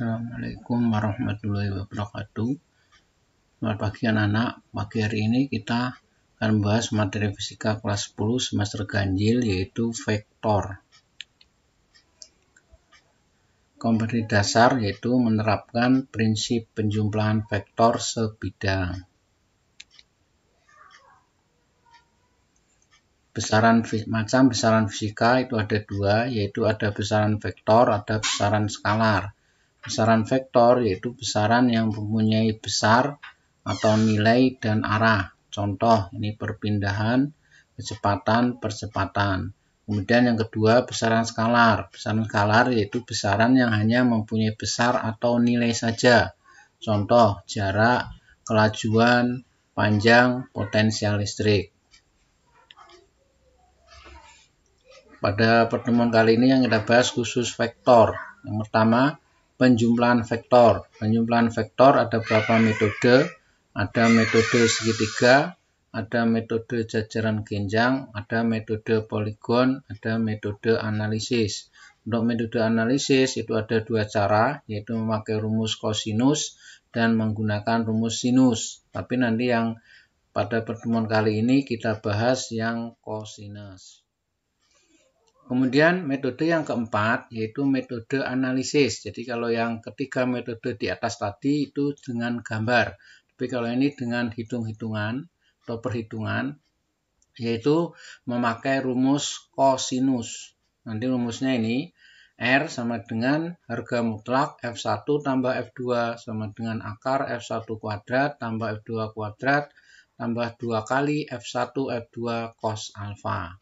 Assalamualaikum warahmatullahi wabarakatuh. Selamat pagi anak-anak. Pagi hari ini kita akan membahas materi fisika kelas 10 semester ganjil, yaitu vektor. Kompetensi dasar yaitu menerapkan prinsip penjumlahan vektor sebidang. Besaran fisika itu ada dua, yaitu ada besaran vektor, ada besaran skalar. Besaran vektor yaitu besaran yang mempunyai besar atau nilai dan arah. Contoh, ini perpindahan, kecepatan, percepatan. Kemudian yang kedua, besaran skalar. Besaran skalar yaitu besaran yang hanya mempunyai besar atau nilai saja. Contoh, jarak, kelajuan, panjang, potensial listrik. Pada pertemuan kali ini yang kita bahas khusus vektor. Yang pertama, penjumlahan vektor. Penjumlahan vektor ada beberapa metode. Ada metode segitiga, ada metode jajaran genjang, ada metode poligon, ada metode analisis. Untuk metode analisis itu ada dua cara, yaitu memakai rumus kosinus dan menggunakan rumus sinus. Tapi nanti yang pada pertemuan kali ini kita bahas yang kosinus. Kemudian metode yang keempat yaitu metode analisis. Jadi kalau yang ketiga metode di atas tadi itu dengan gambar. Tapi kalau ini dengan hitung-hitungan atau perhitungan, yaitu memakai rumus kosinus. Nanti rumusnya ini R sama dengan harga mutlak F1 tambah F2 sama dengan akar F1 kuadrat tambah F2 kuadrat tambah 2 kali F1 F2 cos alfa.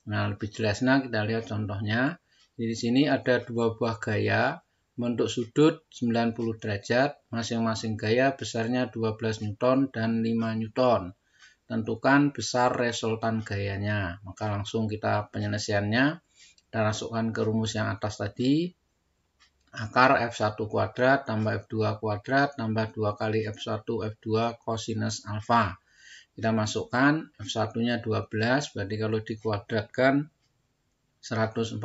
Nah, lebih jelasnya kita lihat contohnya. Di sini ada dua buah gaya bentuk sudut 90 derajat, masing-masing gaya besarnya 12 Newton dan 5 Newton. Tentukan besar resultan gayanya. Maka langsung kita penyelesaiannya. Kita masukkan ke rumus yang atas tadi. Akar F1 kuadrat tambah F2 kuadrat tambah 2 kali F1 F2 cosinus alfa. Kita masukkan F1-nya 12, berarti kalau dikuadratkan 144.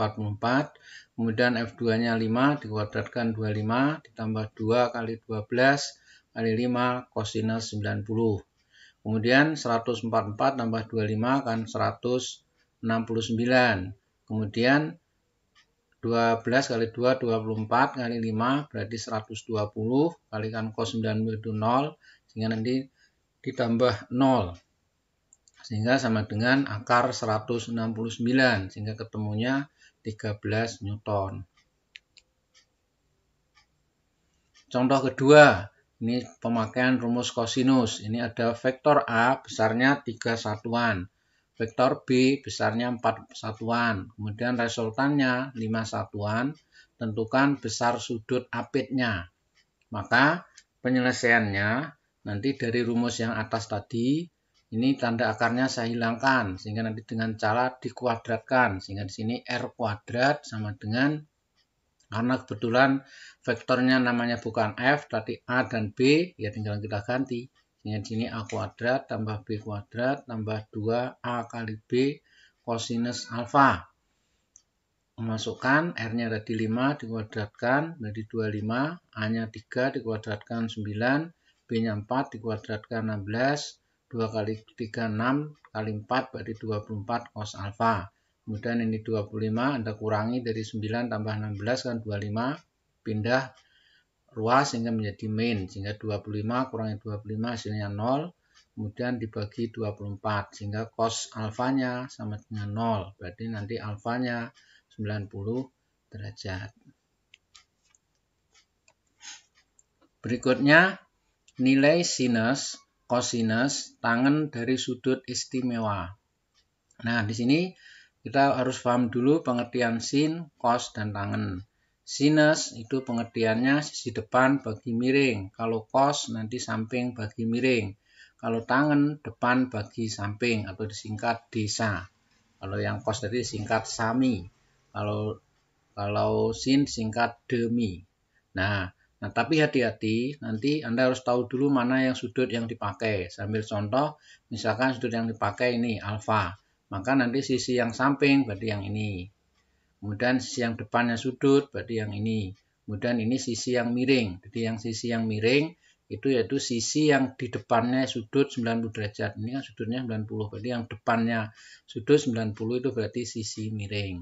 Kemudian F2-nya 5, dikuadratkan 25, ditambah 2 kali 12 kali 5 cosinus 90. Kemudian 144 tambah 25 kan 169. Kemudian 12 kali 2, 24 kali 5, berarti 120. Kalikan cos 90 itu 0, sehingga nanti ditambah 0 sehingga sama dengan akar 169 sehingga ketemunya 13 Newton. Contoh kedua, ini pemakaian rumus kosinus. Ini ada vektor A besarnya 3 satuan, vektor B besarnya 4 satuan, kemudian resultannya 5 satuan. Tentukan besar sudut apitnya. Maka penyelesaiannya nanti dari rumus yang atas tadi, ini tanda akarnya saya hilangkan, sehingga nanti dengan cara dikuadratkan, sehingga di sini R kuadrat sama dengan, karena kebetulan vektornya namanya bukan F, tapi A dan B, ya tinggal kita ganti. Sehingga di sini A kuadrat tambah B kuadrat tambah 2A kali B cosinus alfa. Memasukkan R-nya tadi 5 dikuadratkan menjadi 25, A-nya 3 dikuadratkan 9, B-nya 4 dikuadratkan 16, 2 kali 3 6 kali 4 berarti 24 cos alfa. Kemudian ini 25 Anda kurangi dari 9 tambah 16 kan 25, pindah ruas sehingga menjadi min, sehingga 25 kurangi 25 hasilnya 0, kemudian dibagi 24 sehingga cos alfanya sama dengan 0, berarti nanti alfanya 90 derajat. Berikutnya nilai sinus, kosinus, tangen dari sudut istimewa. Nah, di sini kita harus paham dulu pengertian sin, cos, dan tangen. Sinus itu pengertiannya sisi depan bagi miring. Kalau cos nanti samping bagi miring. Kalau tangen depan bagi samping atau disingkat desa. Kalau yang cos tadi disingkat sami. Kalau sin singkat demi. Nah, tapi hati-hati, nanti Anda harus tahu dulu mana yang sudut yang dipakai. Sambil contoh, misalkan sudut yang dipakai ini alfa, maka nanti sisi yang samping berarti yang ini. Kemudian sisi yang depannya sudut berarti yang ini. Kemudian ini sisi yang miring. Jadi yang sisi yang miring itu yaitu sisi yang di depannya sudut 90 derajat. Ini kan sudutnya 90. Berarti yang depannya sudut 90 itu berarti sisi miring.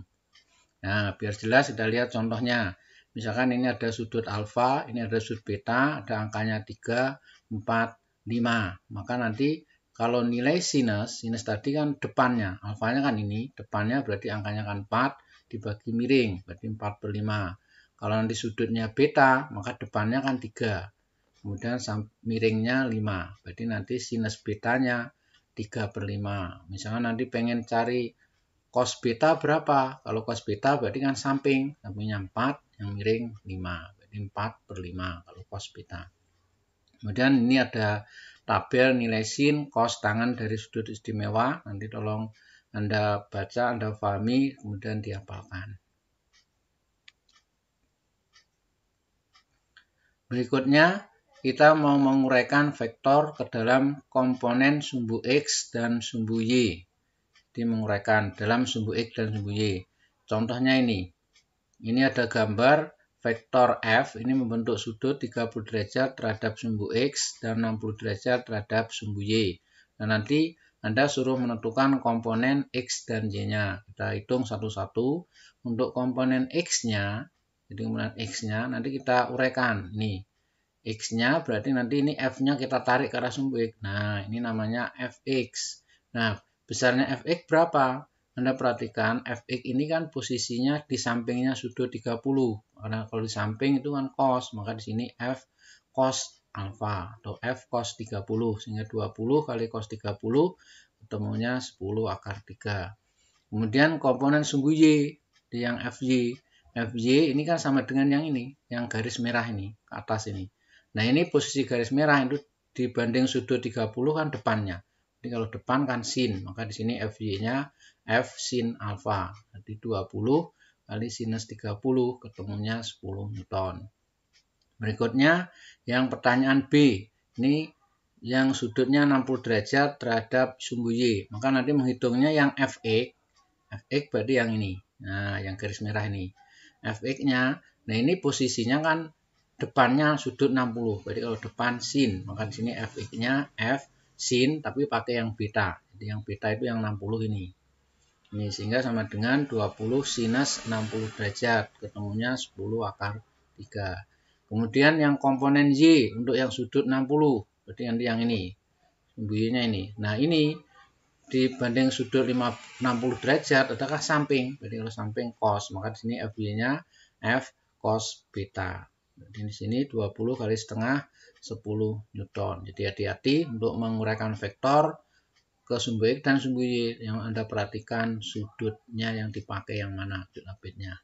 Nah, biar jelas kita lihat contohnya. Misalkan ini ada sudut alfa, ini ada sudut beta, ada angkanya 3, 4, 5. Maka nanti kalau nilai sinus tadi kan depannya, alfanya kan ini, depannya berarti angkanya kan 4, dibagi miring, berarti 4/5. Kalau nanti sudutnya beta, maka depannya kan 3. Kemudian miringnya 5, berarti nanti sinus betanya 3/5. Misalnya nanti pengen cari cos beta berapa? Kalau cos beta berarti kan sampingnya 4, yang miring 5. Berarti 4/5 kalau cos beta. Kemudian ini ada tabel nilai sin cos tangan dari sudut istimewa. Nanti tolong Anda baca, Anda pahami, kemudian dihafalkan. Berikutnya, kita mau menguraikan vektor ke dalam komponen sumbu X dan sumbu Y. Jadi menguraikan dalam sumbu X dan sumbu Y. Contohnya ini. Ini ada gambar vektor F. Ini membentuk sudut 30 derajat terhadap sumbu X dan 60 derajat terhadap sumbu Y. Dan nanti Anda suruh menentukan komponen X dan Y-nya. Kita hitung satu-satu. Untuk komponen X-nya, jadi komponen X-nya nanti kita uraikan. Nih, X-nya berarti nanti ini F-nya kita tarik ke arah sumbu X. Nah, ini namanya Fx. Nah, besarnya Fx berapa? Anda perhatikan Fx ini kan posisinya di sampingnya sudut 30. Karena kalau di samping itu kan cos, maka di sini F cos alfa atau F cos 30. Sehingga 20 kali cos 30 ketemunya 10 akar 3. Kemudian komponen sumbu Y, yang Fy. Fy ini kan sama dengan yang ini, yang garis merah ini, ke atas ini. Nah, ini posisi garis merah itu dibanding sudut 30 kan depannya. Jadi kalau depan kan sin, maka di sini Fy-nya F sin alfa. Jadi 20 kali sinus 30 ketemunya 10 Newton. Berikutnya yang pertanyaan B. Ini yang sudutnya 60 derajat terhadap sumbu Y. Maka nanti menghitungnya yang Fx. Fx berarti yang ini. Nah, yang garis merah ini. Fx-nya, nah ini posisinya kan depannya sudut 60. Berarti kalau depan sin, maka di sini Fx-nya F sin tapi pakai yang beta. Jadi yang beta itu yang 60 ini. Ini sehingga sama dengan 20 sinus 60 derajat. Ketemunya 10 akar 3. Kemudian yang komponen Y untuk yang sudut 60. Berarti nanti yang ini. Sumbu Y-nya ini. Nah, ini dibanding sudut 60 derajat adakah samping. Berarti kalau samping cos, maka di sini Fy-nya F cos beta. Jadi di sini 20 kali setengah 10 Newton. Jadi hati-hati untuk menguraikan vektor ke sumbu X dan sumbu Y. Yang Anda perhatikan sudutnya yang dipakai yang mana, sudut labitnya.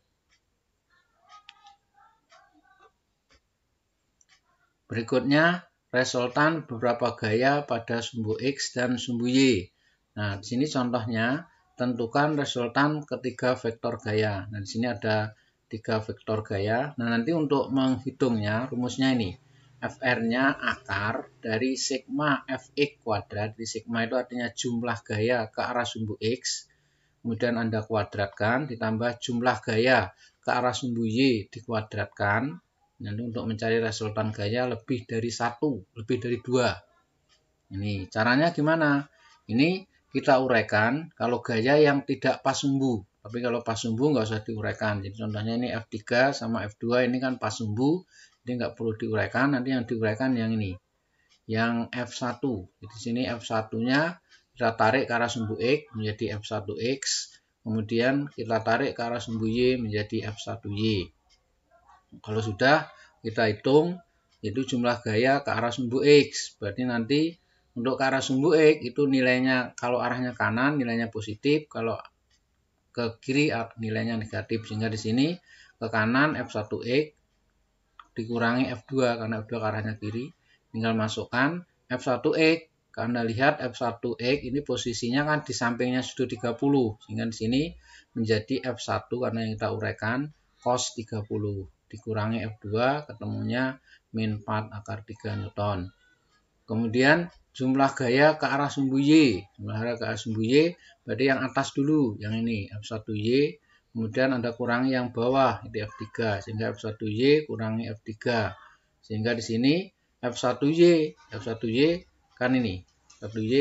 Berikutnya, resultan beberapa gaya pada sumbu X dan sumbu Y. Nah, di sini contohnya, tentukan resultan ketiga vektor gaya. Nah, di sini ada 3 vektor gaya. Nah, nanti untuk menghitungnya, rumusnya ini. Fr-nya akar dari sigma Fx kuadrat. Di sigma itu artinya jumlah gaya ke arah sumbu X. Kemudian Anda kuadratkan, ditambah jumlah gaya ke arah sumbu Y dikuadratkan. Nanti untuk mencari resultan gaya lebih dari 1, lebih dari 2. Ini caranya gimana? Ini kita uraikan kalau gaya yang tidak pas sumbu. Tapi kalau pas sumbu nggak usah diuraikan. Jadi contohnya ini F3 sama F2 ini kan pas sumbu. Jadi nggak perlu diuraikan. Nanti yang diuraikan yang ini. Yang F1. Jadi sini F1-nya kita tarik ke arah sumbu X menjadi F1X. Kemudian kita tarik ke arah sumbu Y menjadi F1Y. Kalau sudah kita hitung itu jumlah gaya ke arah sumbu X. Berarti nanti untuk ke arah sumbu X itu nilainya kalau arahnya kanan nilainya positif, kalau ke kiri nilainya negatif. Sehingga di sini ke kanan F1X dikurangi F2 karena F2 ke arahnya kiri. Tinggal masukkan F1X. Anda lihat F1X ini posisinya kan di sampingnya sudut 30. Sehingga di sini menjadi F1 karena yang kita uraikan cos 30. Dikurangi F2 ketemunya min 4 akar 3 Newton. Kemudian jumlah gaya ke arah sumbu Y. Jumlah gaya ke arah sumbu Y berarti yang atas dulu, yang ini F1Y Kemudian Anda kurangi yang bawah, itu F3, sehingga F1Y kurangi F3. Sehingga di sini F1Y kan ini. F1Y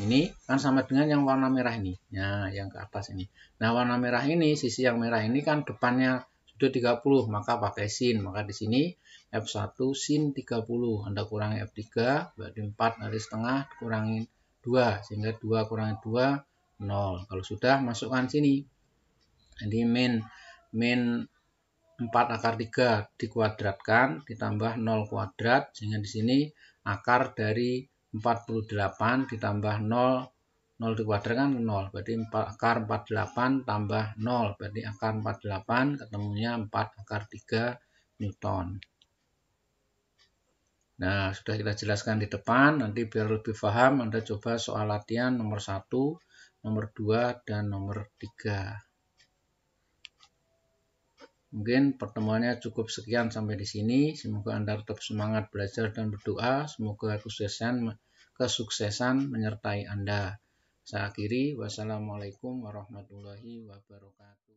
ini kan sama dengan yang warna merah ini. Nah, yang ke atas ini. Nah, warna merah ini, sisi yang merah ini kan depannya sudah 30, maka pakai sin. Maka di sini F1 sin 30. Anda kurangi F3, berarti 4 dari setengah, kurangi 2. Sehingga 2 kurangi 2, 0. Kalau sudah, masukkan sini. Jadi min 4 akar 3 dikuadratkan ditambah 0 kuadrat, sehingga di sini akar dari 48 ditambah 0 dikuadratkan 0, berarti akar 48 tambah 0, berarti akar 48 ketemunya 4 akar 3 Newton. Nah, sudah kita jelaskan di depan, nanti biar lebih paham Anda coba soal latihan nomor 1, nomor 2, dan nomor 3. Mungkin pertemuannya cukup sekian sampai di sini. Semoga Anda tetap semangat belajar dan berdoa. Semoga kesuksesan menyertai Anda. Saya akhiri. Wassalamualaikum warahmatullahi wabarakatuh.